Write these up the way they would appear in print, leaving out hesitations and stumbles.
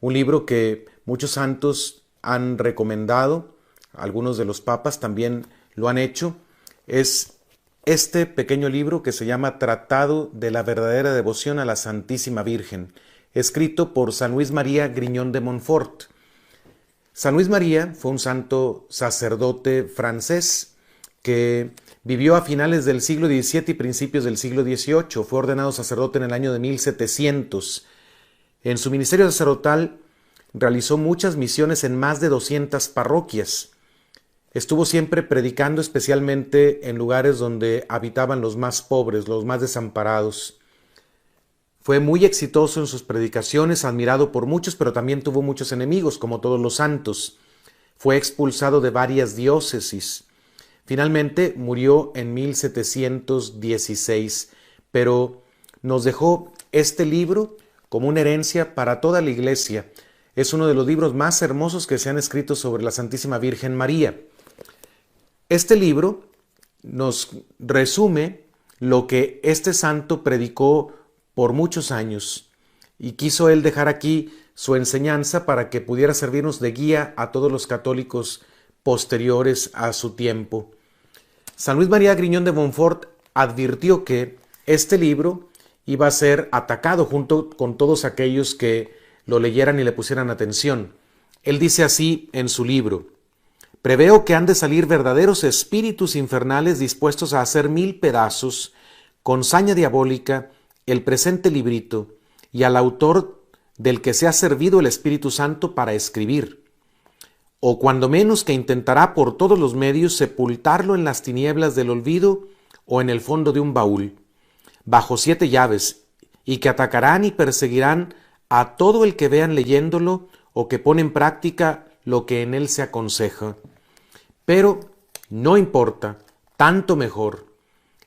un libro que muchos santos han recomendado, algunos de los papas también lo han hecho. Es este pequeño libro que se llama Tratado de la verdadera devoción a la Santísima Virgen, escrito por San Luis María Grignon de Montfort. San Luis María fue un santo sacerdote francés que vivió a finales del siglo XVII y principios del siglo XVIII. Fue ordenado sacerdote en el año de 1700. En su ministerio sacerdotal realizó muchas misiones en más de 200 parroquias. Estuvo siempre predicando, especialmente en lugares donde habitaban los más pobres, los más desamparados. Fue muy exitoso en sus predicaciones, admirado por muchos, pero también tuvo muchos enemigos, como todos los santos. Fue expulsado de varias diócesis. Finalmente murió en 1716, pero nos dejó este libro como una herencia para toda la Iglesia. Es uno de los libros más hermosos que se han escrito sobre la Santísima Virgen María. Este libro nos resume lo que este santo predicó por muchos años y quiso él dejar aquí su enseñanza para que pudiera servirnos de guía a todos los católicos posteriores a su tiempo. San Luis María Grignon de Montfort advirtió que este libro iba a ser atacado junto con todos aquellos que lo leyeran y le pusieran atención. Él dice así en su libro: preveo que han de salir verdaderos espíritus infernales dispuestos a hacer 1000 pedazos, con saña diabólica, el presente librito, y al autor del que se ha servido el Espíritu Santo para escribir, o cuando menos que intentará por todos los medios sepultarlo en las tinieblas del olvido o en el fondo de un baúl, bajo 7 llaves, y que atacarán y perseguirán a todo el que vean leyéndolo o que pone en práctica lo que en él se aconseja. Pero no importa, tanto mejor.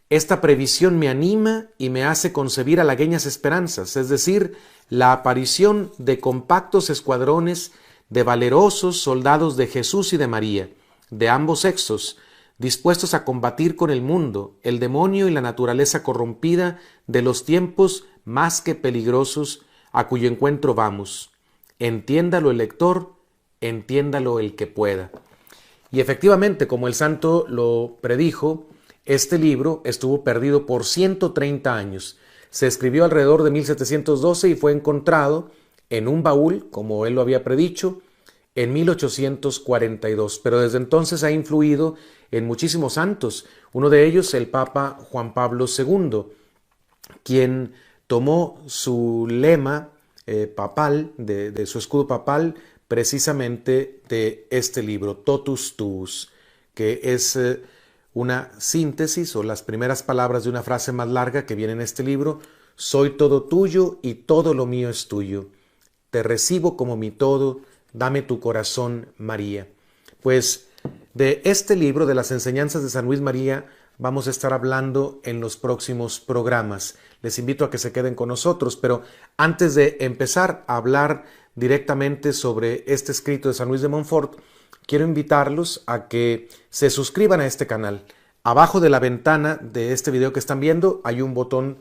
Esta previsión me anima y me hace concebir halagueñas esperanzas, es decir, la aparición de compactos escuadrones de valerosos soldados de Jesús y de María, de ambos sexos, dispuestos a combatir con el mundo, el demonio y la naturaleza corrompida de los tiempos más que peligrosos a cuyo encuentro vamos. Entiéndalo el lector, entiéndalo el que pueda. Y efectivamente, como el santo lo predijo, este libro estuvo perdido por 130 años. Se escribió alrededor de 1712 y fue encontrado en un baúl, como él lo había predicho, en 1842. Pero desde entonces ha influido en muchísimos santos. Uno de ellos, el Papa Juan Pablo II, quien tomó su lema papal, de su escudo papal, precisamente de este libro, Totus Tuus, que es una síntesis o las primeras palabras de una frase más larga que viene en este libro: soy todo tuyo y todo lo mío es tuyo. Te recibo como mi todo, dame tu corazón, María. Pues de este libro, de las enseñanzas de San Luis María, vamos a estar hablando en los próximos programas. Les invito a que se queden con nosotros, pero antes de empezar a hablar directamente sobre este escrito de San Luis de Montfort, quiero invitarlos a que se suscriban a este canal. Abajo de la ventana de este video que están viendo hay un botón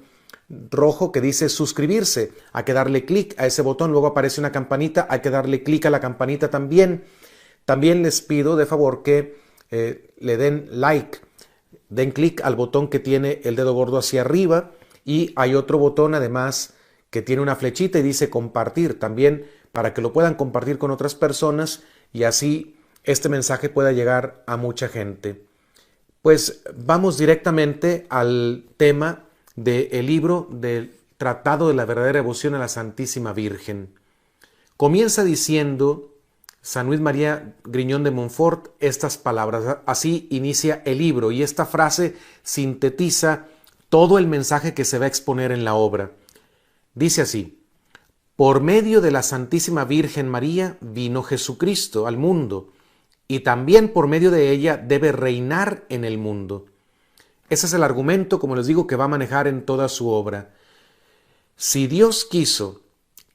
rojo que dice suscribirse. Hay que darle clic a ese botón, luego aparece una campanita, hay que darle clic a la campanita también. También les pido de favor que le den like, den clic al botón que tiene el dedo gordo hacia arriba, y hay otro botón además que tiene una flechita y dice compartir, también para que lo puedan compartir con otras personas y así este mensaje pueda llegar a mucha gente. Pues vamos directamente al tema del libro del Tratado de la verdadera devoción a la Santísima Virgen. Comienza diciendo San Luis María Grignon de Montfort estas palabras. Así inicia el libro y esta frase sintetiza todo el mensaje que se va a exponer en la obra. Dice así: por medio de la Santísima Virgen María vino Jesucristo al mundo, y también por medio de ella debe reinar en el mundo. Ese es el argumento, como les digo, que va a manejar en toda su obra. Si Dios quiso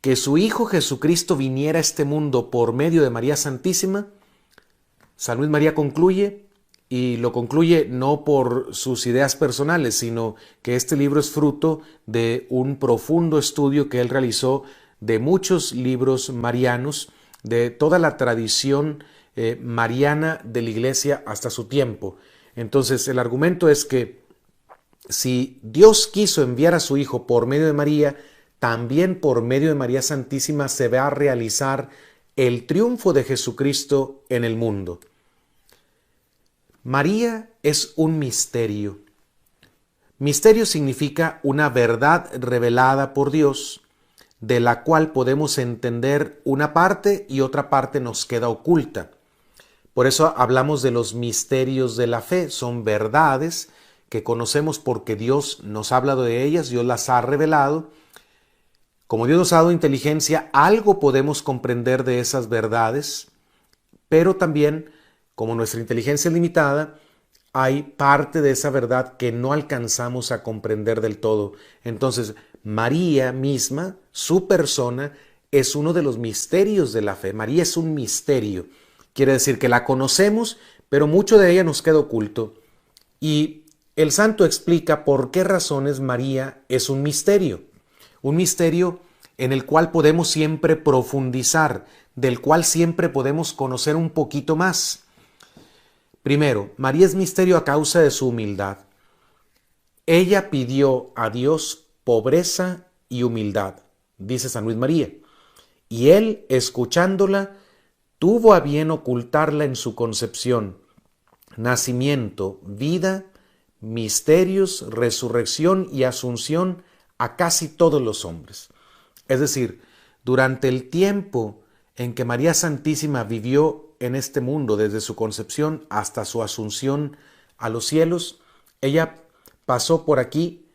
que su Hijo Jesucristo viniera a este mundo por medio de María Santísima, San Luis María concluye, y lo concluye no por sus ideas personales, sino que este libro es fruto de un profundo estudio que él realizó de muchos libros marianos, de toda la tradición mariana de la Iglesia hasta su tiempo. Entonces, el argumento es que si Dios quiso enviar a su Hijo por medio de María, también por medio de María Santísima se va a realizar el triunfo de Jesucristo en el mundo. María es un misterio. Misterio significa una verdad revelada por Dios, de la cual podemos entender una parte y otra parte nos queda oculta. Por eso hablamos de los misterios de la fe. Son verdades que conocemos porque Dios nos ha hablado de ellas, Dios las ha revelado. Como Dios nos ha dado inteligencia, algo podemos comprender de esas verdades, pero también, como nuestra inteligencia es limitada, hay parte de esa verdad que no alcanzamos a comprender del todo. Entonces, María misma, su persona, es uno de los misterios de la fe. María es un misterio. Quiere decir que la conocemos, pero mucho de ella nos queda oculto. Y el santo explica por qué razones María es un misterio. Un misterio en el cual podemos siempre profundizar, del cual siempre podemos conocer un poquito más. Primero, María es misterio a causa de su humildad. Ella pidió a Dios pobreza y humildad, dice San Luis María, y él, escuchándola, tuvo a bien ocultarla en su concepción, nacimiento, vida, misterios, resurrección y asunción a casi todos los hombres. Es decir, durante el tiempo en que María Santísima vivió en este mundo, desde su concepción hasta su asunción a los cielos, ella pasó por aquí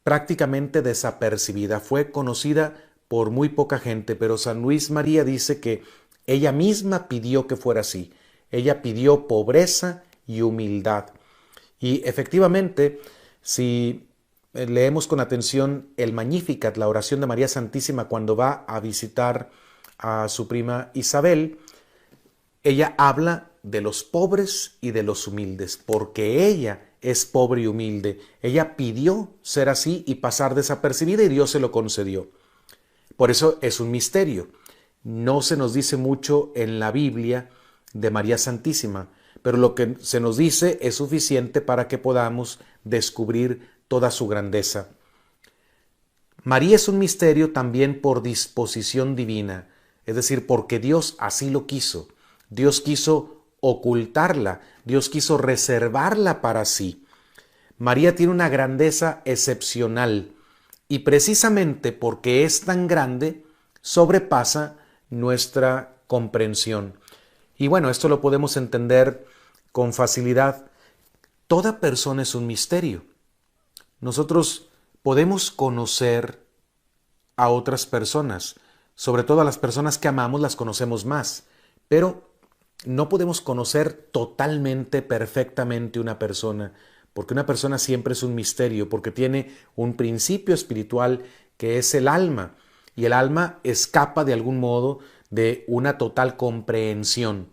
prácticamente desapercibida, fue conocida por muy poca gente, pero San Luis María dice que ella misma pidió que fuera así. Ella pidió pobreza y humildad. Y efectivamente, si leemos con atención el Magnificat, la oración de María Santísima cuando va a visitar a su prima Isabel, ella habla de los pobres y de los humildes, porque ella es pobre y humilde. Ella pidió ser así y pasar desapercibida y Dios se lo concedió. Por eso es un misterio. No se nos dice mucho en la Biblia de María Santísima, pero lo que se nos dice es suficiente para que podamos descubrir toda su grandeza. María es un misterio también por disposición divina, es decir, porque Dios así lo quiso. Dios quiso ocultarla, Dios quiso reservarla para sí. María tiene una grandeza excepcional y precisamente porque es tan grande, sobrepasa nuestra comprensión. Y bueno, esto lo podemos entender con facilidad. Toda persona es un misterio. Nosotros podemos conocer a otras personas, sobre todo a las personas que amamos las conocemos más, pero no podemos conocer totalmente, perfectamente una persona, porque una persona siempre es un misterio, porque tiene un principio espiritual que es el alma, y el alma escapa de algún modo de una total comprensión.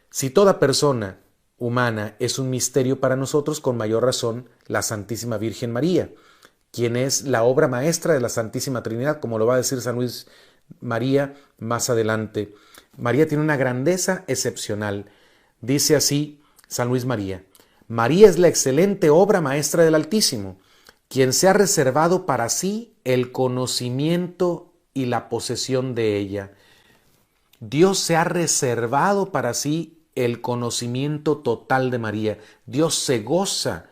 Si toda persona humana es un misterio para nosotros, con mayor razón la Santísima Virgen María, quien es la obra maestra de la Santísima Trinidad, como lo va a decir San Luis María más adelante. María tiene una grandeza excepcional. Dice así San Luis María: María es la excelente obra maestra del Altísimo, quien se ha reservado para sí el conocimiento y la posesión de ella. Dios se ha reservado para sí el conocimiento total de María. Dios se goza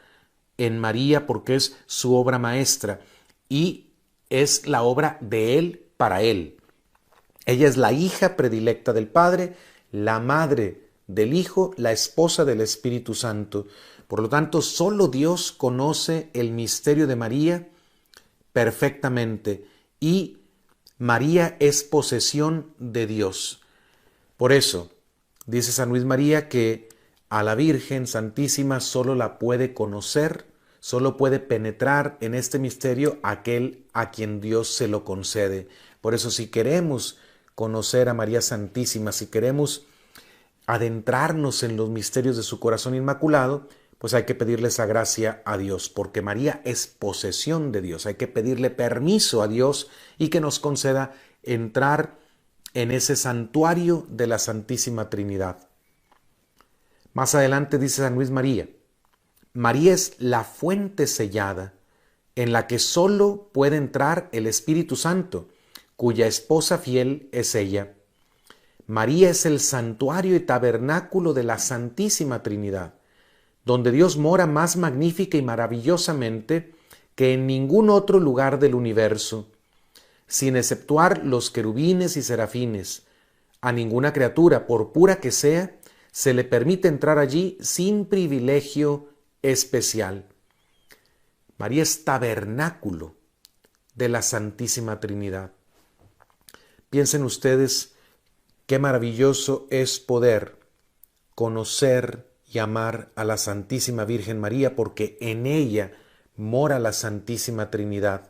en María porque es su obra maestra y es la obra de Él para Él. Ella es la hija predilecta del Padre, la madre del Hijo, la esposa del Espíritu Santo. Por lo tanto, solo Dios conoce el misterio de María perfectamente y María es posesión de Dios. Por eso, dice San Luis María que a la Virgen Santísima solo la puede conocer, solo puede penetrar en este misterio aquel a quien Dios se lo concede. Por eso, si queremos conocer a María Santísima, si queremos adentrarnos en los misterios de su corazón inmaculado, pues hay que pedirle esa gracia a Dios, porque María es posesión de Dios. Hay que pedirle permiso a Dios y que nos conceda entrar en ese santuario de la Santísima Trinidad. Más adelante dice San Luis María, María es la fuente sellada en la que solo puede entrar el Espíritu Santo, cuya esposa fiel es ella. María es el santuario y tabernáculo de la Santísima Trinidad, donde Dios mora más magnífica y maravillosamente que en ningún otro lugar del universo, sin exceptuar los querubines y serafines. A ninguna criatura, por pura que sea, se le permite entrar allí sin privilegio especial. María es tabernáculo de la Santísima Trinidad. Piensen ustedes qué maravilloso es poder conocer y amar a la Santísima Virgen María, porque en ella mora la Santísima Trinidad.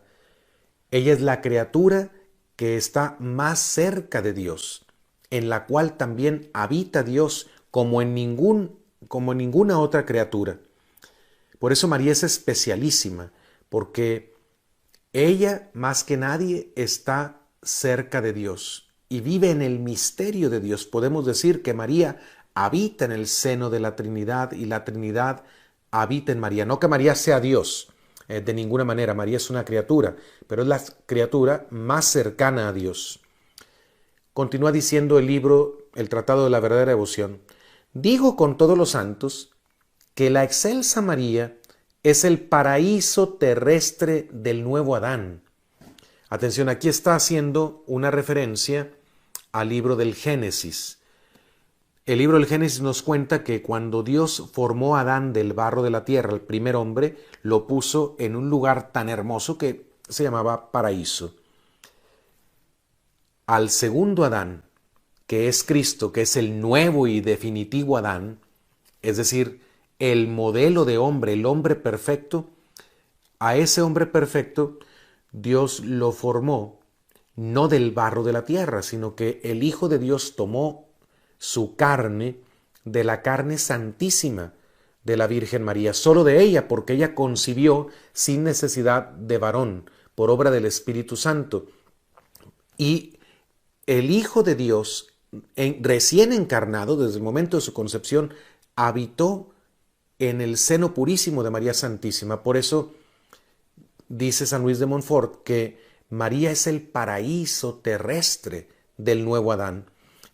Ella es la criatura que está más cerca de Dios, en la cual también habita Dios como en ninguna otra criatura. Por eso María es especialísima, porque ella más que nadie está cerca de Dios y vive en el misterio de Dios. Podemos decir que María habita en el seno de la Trinidad y la Trinidad habita en María. No que María sea Dios, de ninguna manera. María es una criatura, pero es la criatura más cercana a Dios. Continúa diciendo el libro, el Tratado de la Verdadera Devoción. Digo con todos los santos que la excelsa María es el paraíso terrestre del nuevo Adán. Atención, aquí está haciendo una referencia al libro del Génesis. El libro del Génesis nos cuenta que cuando Dios formó a Adán del barro de la tierra, el primer hombre, lo puso en un lugar tan hermoso que se llamaba paraíso. Al segundo Adán, que es Cristo, que es el nuevo y definitivo Adán, es decir, el modelo de hombre, el hombre perfecto, a ese hombre perfecto Dios lo formó no del barro de la tierra, sino que el Hijo de Dios tomó su carne de la carne santísima de la Virgen María, solo de ella, porque ella concibió sin necesidad de varón, por obra del Espíritu Santo. Y el Hijo de Dios, recién encarnado, desde el momento de su concepción, habitó en el seno purísimo de María Santísima. Por eso dice San Luis de Montfort que María es el paraíso terrestre del nuevo Adán,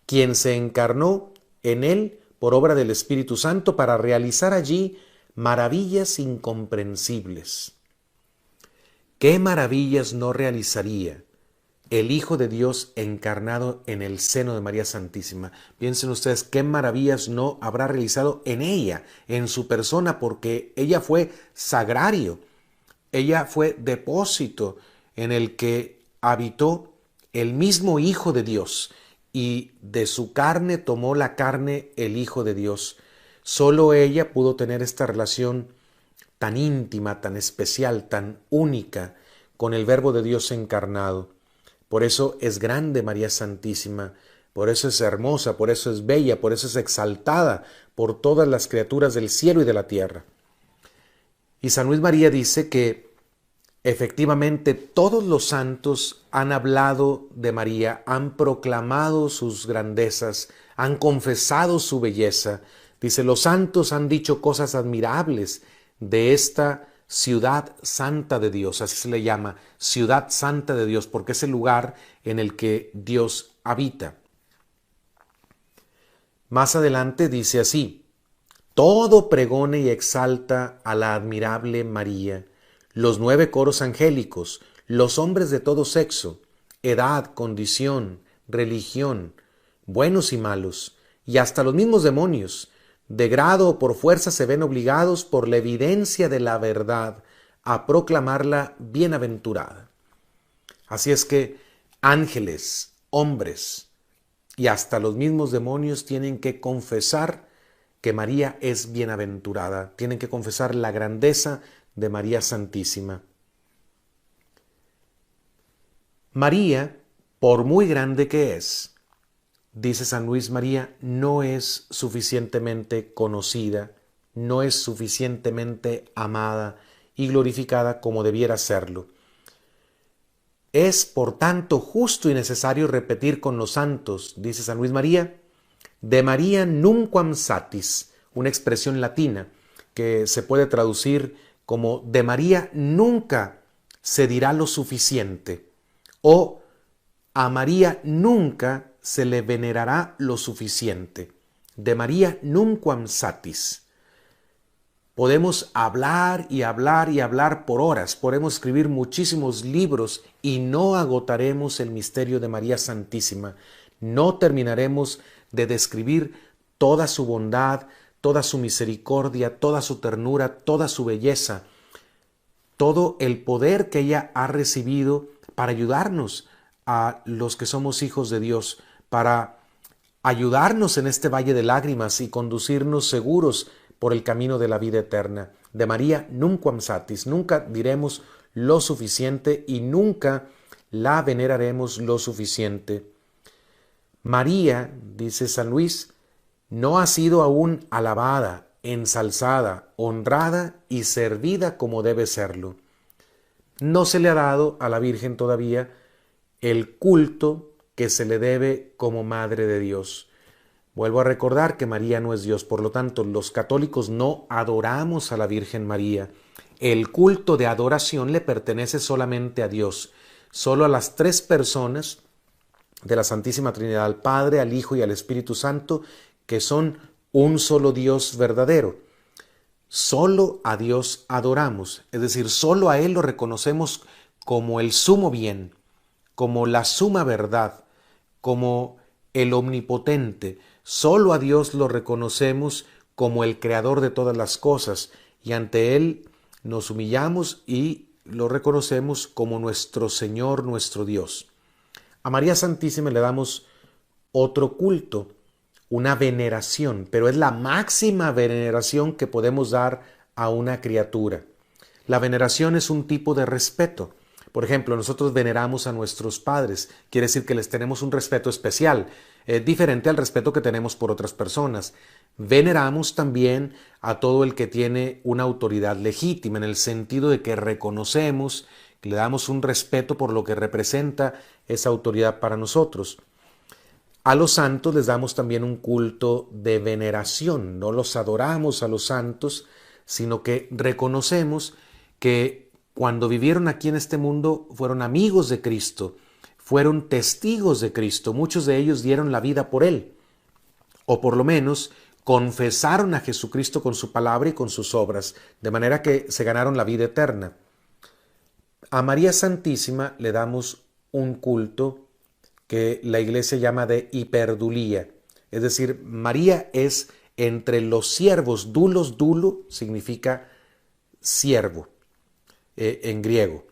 quien se encarnó en él por obra del Espíritu Santo para realizar allí maravillas incomprensibles. ¿Qué maravillas no realizaría el Hijo de Dios encarnado en el seno de María Santísima? Piensen ustedes qué maravillas no habrá realizado en ella, en su persona, porque ella fue sagrario, ella fue depósito en el que habitó el mismo Hijo de Dios, y de su carne tomó la carne el Hijo de Dios. Solo ella pudo tener esta relación tan íntima, tan especial, tan única con el Verbo de Dios encarnado. Por eso es grande María Santísima, por eso es hermosa, por eso es bella, por eso es exaltada por todas las criaturas del cielo y de la tierra. Y San Luis María dice que efectivamente todos los santos han hablado de María, han proclamado sus grandezas, han confesado su belleza. Dice, los santos han dicho cosas admirables de esta ciudad santa de Dios, así se le llama, ciudad santa de Dios, porque es el lugar en el que Dios habita. Más adelante dice así, todo pregona y exalta a la admirable María, los 9 coros angélicos, los hombres de todo sexo, edad, condición, religión, buenos y malos, y hasta los mismos demonios, de grado o por fuerza se ven obligados por la evidencia de la verdad a proclamarla bienaventurada. Así es que ángeles, hombres y hasta los mismos demonios tienen que confesar que María es bienaventurada, tienen que confesar la grandeza de María Santísima. María, por muy grande que es, dice San Luis María, no es suficientemente conocida, no es suficientemente amada y glorificada como debiera serlo. Es, por tanto, justo y necesario repetir con los santos, dice San Luis María, de María nunquam satis, una expresión latina que se puede traducir como de María nunca se dirá lo suficiente o a María nunca se le venerará lo suficiente. De María nunquam satis. Podemos hablar y hablar y hablar por horas, podemos escribir muchísimos libros y no agotaremos el misterio de María Santísima. No terminaremos de describir toda su bondad, toda su misericordia, toda su ternura, toda su belleza, todo el poder que ella ha recibido para ayudarnos a los que somos hijos de Dios, para ayudarnos en este valle de lágrimas y conducirnos seguros por el camino de la vida eterna. De María nunquam satis, nunca diremos lo suficiente y nunca la veneraremos lo suficiente. María, dice San Luis, no ha sido aún alabada, ensalzada, honrada y servida como debe serlo. No se le ha dado a la Virgen todavía el culto que se le debe como Madre de Dios. Vuelvo a recordar que María no es Dios, por lo tanto, los católicos no adoramos a la Virgen María. El culto de adoración le pertenece solamente a Dios, solo a las tres personas de la Santísima Trinidad, al Padre, al Hijo y al Espíritu Santo, que son un solo Dios verdadero. Solo a Dios adoramos, es decir, solo a Él lo reconocemos como el sumo bien, como la suma verdad, como el omnipotente. Solo a Dios lo reconocemos como el creador de todas las cosas y ante Él nos humillamos y lo reconocemos como nuestro Señor, nuestro Dios. A María Santísima le damos otro culto, una veneración, pero es la máxima veneración que podemos dar a una criatura. La veneración es un tipo de respeto. Por ejemplo, nosotros veneramos a nuestros padres, quiere decir que les tenemos un respeto especial, diferente al respeto que tenemos por otras personas. Veneramos también a todo el que tiene una autoridad legítima, en el sentido de que reconocemos, que le damos un respeto por lo que representa esa autoridad para nosotros. A los santos les damos también un culto de veneración, no los adoramos a los santos, sino que reconocemos que cuando vivieron aquí en este mundo fueron amigos de Cristo, fueron testigos de Cristo, muchos de ellos dieron la vida por Él, o por lo menos confesaron a Jesucristo con su palabra y con sus obras, de manera que se ganaron la vida eterna. A María Santísima le damos un culto que la Iglesia llama de hiperdulía, es decir, María es entre los siervos, dulo significa siervo en griego.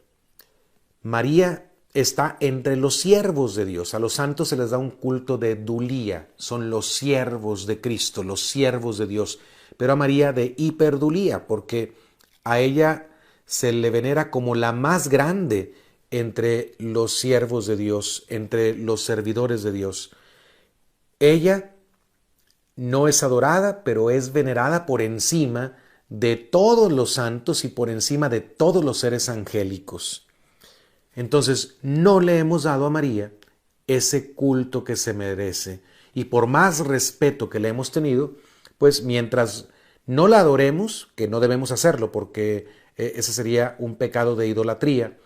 María está entre los siervos de Dios. A los santos se les da un culto de dulía, son los siervos de Cristo, los siervos de Dios, pero a María de hiperdulía, porque a ella se le venera como la más grande entre los siervos de Dios, entre los servidores de Dios. Ella no es adorada, pero es venerada por encima de todos los santos y por encima de todos los seres angélicos. Entonces, no le hemos dado a María ese culto que se merece. Y por más respeto que le hemos tenido, pues mientras no la adoremos, que no debemos hacerlo porque ese sería un pecado de idolatría,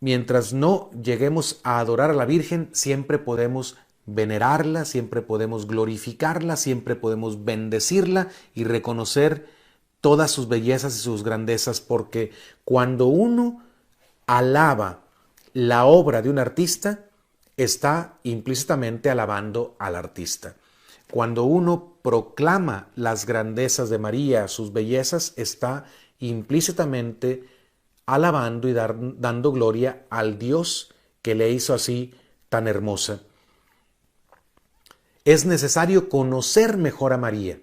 mientras no lleguemos a adorar a la Virgen, siempre podemos venerarla, siempre podemos glorificarla, siempre podemos bendecirla y reconocer todas sus bellezas y sus grandezas, porque cuando uno alaba la obra de un artista, está implícitamente alabando al artista. Cuando uno proclama las grandezas de María, sus bellezas, está implícitamente alabando y dando gloria al Dios que le hizo así tan hermosa. Es necesario conocer mejor a María,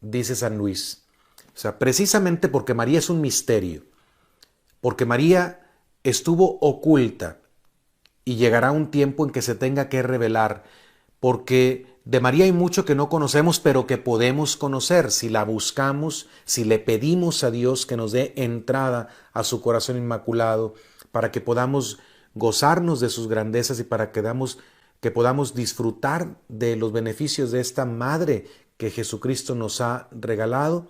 dice San Luis. O sea, precisamente porque María es un misterio, porque María estuvo oculta y llegará un tiempo en que se tenga que revelar, porque de María hay mucho que no conocemos, pero que podemos conocer si la buscamos, si le pedimos a Dios que nos dé entrada a su corazón inmaculado, para que podamos gozarnos de sus grandezas y para que podamos disfrutar de los beneficios de esta madre que Jesucristo nos ha regalado.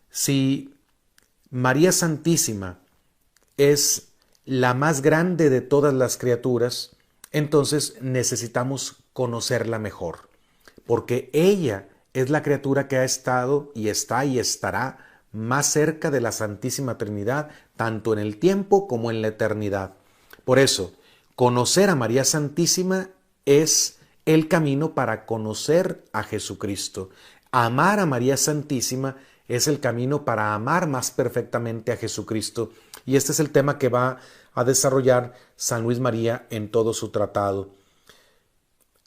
Si María Santísima es la más grande de todas las criaturas, entonces necesitamos conocerla mejor, porque ella es la criatura que ha estado y está y estará más cerca de la Santísima Trinidad, tanto en el tiempo como en la eternidad. Por eso, conocer a María Santísima es el camino para conocer a Jesucristo. Amar a María Santísima es el camino para amar más perfectamente a Jesucristo. Y este es el tema que va a desarrollar San Luis María en todo su tratado.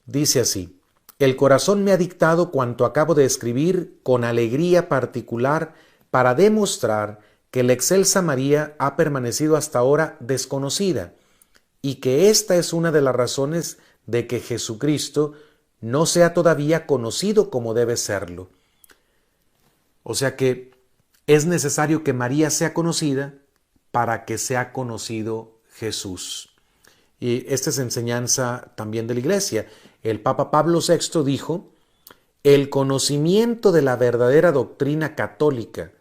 Dice así: el corazón me ha dictado cuanto acabo de escribir con alegría particular para demostrar que la excelsa María ha permanecido hasta ahora desconocida y que esta es una de las razones de que Jesucristo no sea todavía conocido como debe serlo. O sea que es necesario que María sea conocida para que sea conocido Jesús. Y esta es enseñanza también de la Iglesia. El Papa Pablo VI dijo: el conocimiento de la verdadera doctrina católica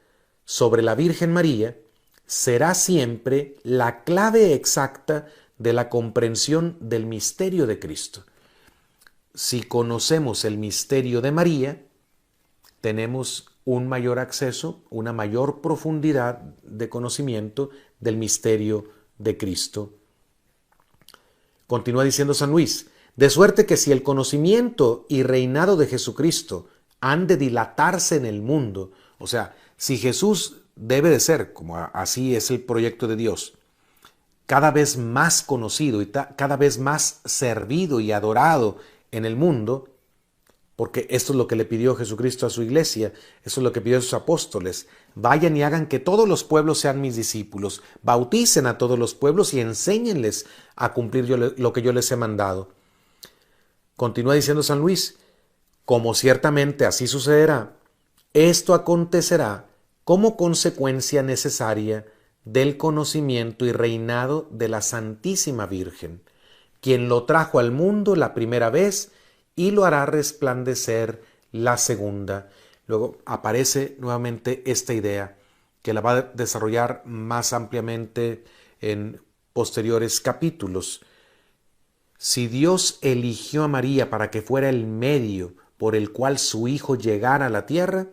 sobre la Virgen María será siempre la clave exacta de la comprensión del misterio de Cristo. Si conocemos el misterio de María, tenemos un mayor acceso, una mayor profundidad de conocimiento del misterio de Cristo. Continúa diciendo San Luis: de suerte que si el conocimiento y reinado de Jesucristo han de dilatarse en el mundo, o sea, si Jesús debe de ser, como así es el proyecto de Dios, cada vez más conocido y cada vez más servido y adorado en el mundo, porque esto es lo que le pidió Jesucristo a su iglesia, eso es lo que pidió a sus apóstoles: vayan y hagan que todos los pueblos sean mis discípulos, bauticen a todos los pueblos y enséñenles a cumplir lo que yo les he mandado. Continúa diciendo San Luis: como ciertamente así sucederá, esto acontecerá como consecuencia necesaria del conocimiento y reinado de la Santísima Virgen, quien lo trajo al mundo la primera vez y lo hará resplandecer la segunda. Luego aparece nuevamente esta idea, que la va a desarrollar más ampliamente en posteriores capítulos. Si Dios eligió a María para que fuera el medio por el cual su Hijo llegara a la tierra,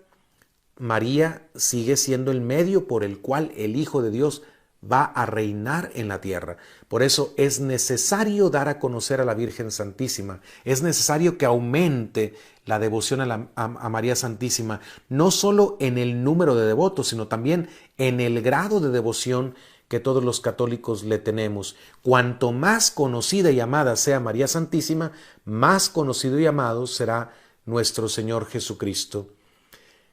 María sigue siendo el medio por el cual el Hijo de Dios va a reinar en la tierra. Por eso es necesario dar a conocer a la Virgen Santísima. Es necesario que aumente la devoción a María Santísima, no solo en el número de devotos, sino también en el grado de devoción que todos los católicos le tenemos. Cuanto más conocida y amada sea María Santísima, más conocido y amado será nuestro Señor Jesucristo.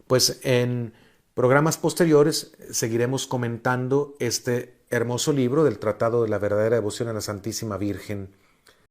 Pues en programas posteriores seguiremos comentando este hermoso libro del Tratado de la verdadera devoción a la Santísima Virgen.